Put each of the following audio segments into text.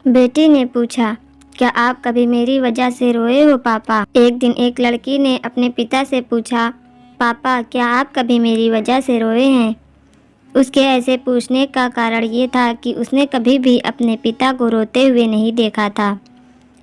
बेटी ने पूछा, क्या आप कभी मेरी वजह से रोए हो पापा? एक दिन एक लड़की ने अपने पिता से पूछा, पापा क्या आप कभी मेरी वजह से रोए हैं? उसके ऐसे पूछने का कारण ये था कि उसने कभी भी अपने पिता को रोते हुए नहीं देखा था।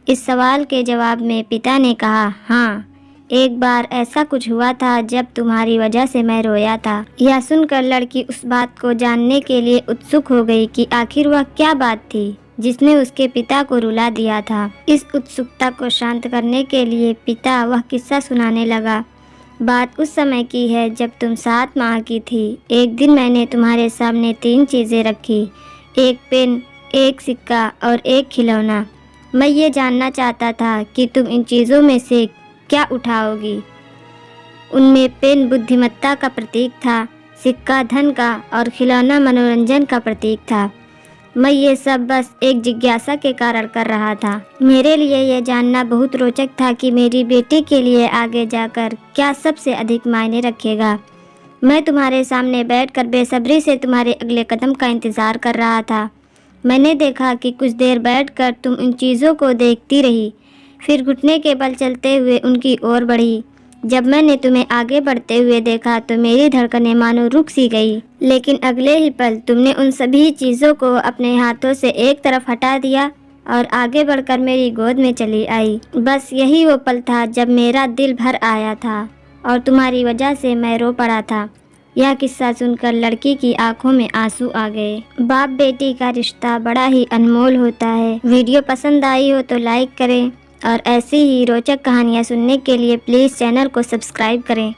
इस सवाल के जवाब में पिता ने कहा, हाँ, एक बार ऐसा कुछ हुआ था जब तुम्हारी वजह से मैं रोया था। यह सुनकर लड़की उस बात को जानने के लिए उत्सुक हो गई कि आखिर वह क्या बात थी जिसने उसके पिता को रुला दिया था। इस उत्सुकता को शांत करने के लिए पिता वह किस्सा सुनाने लगा। बात उस समय की है जब तुम 7 माह की थी। एक दिन मैंने तुम्हारे सामने 3 चीज़ें रखी, एक पेन, एक सिक्का और एक खिलौना। मैं ये जानना चाहता था कि तुम इन चीज़ों में से क्या उठाओगी। उनमें पेन बुद्धिमत्ता का प्रतीक था, सिक्का धन का और खिलौना मनोरंजन का प्रतीक था। मैं ये सब बस एक जिज्ञासा के कारण कर रहा था। मेरे लिए यह जानना बहुत रोचक था कि मेरी बेटी के लिए आगे जाकर क्या सबसे अधिक मायने रखेगा। मैं तुम्हारे सामने बैठकर बेसब्री से तुम्हारे अगले कदम का इंतज़ार कर रहा था। मैंने देखा कि कुछ देर बैठकर तुम इन चीज़ों को देखती रही, फिर घुटने के बल चलते हुए उनकी ओर बढ़ी। जब मैंने तुम्हें आगे बढ़ते हुए देखा तो मेरी धड़कनें मानो रुक सी गई, लेकिन अगले ही पल तुमने उन सभी चीज़ों को अपने हाथों से एक तरफ हटा दिया और आगे बढ़कर मेरी गोद में चली आई। बस यही वो पल था जब मेरा दिल भर आया था और तुम्हारी वजह से मैं रो पड़ा था। यह किस्सा सुनकर लड़की की आंखों में आंसू आ गए। बाप बेटी का रिश्ता बड़ा ही अनमोल होता है। वीडियो पसंद आई हो तो लाइक करें और ऐसी ही रोचक कहानियाँ सुनने के लिए प्लीज़ चैनल को सब्सक्राइब करें।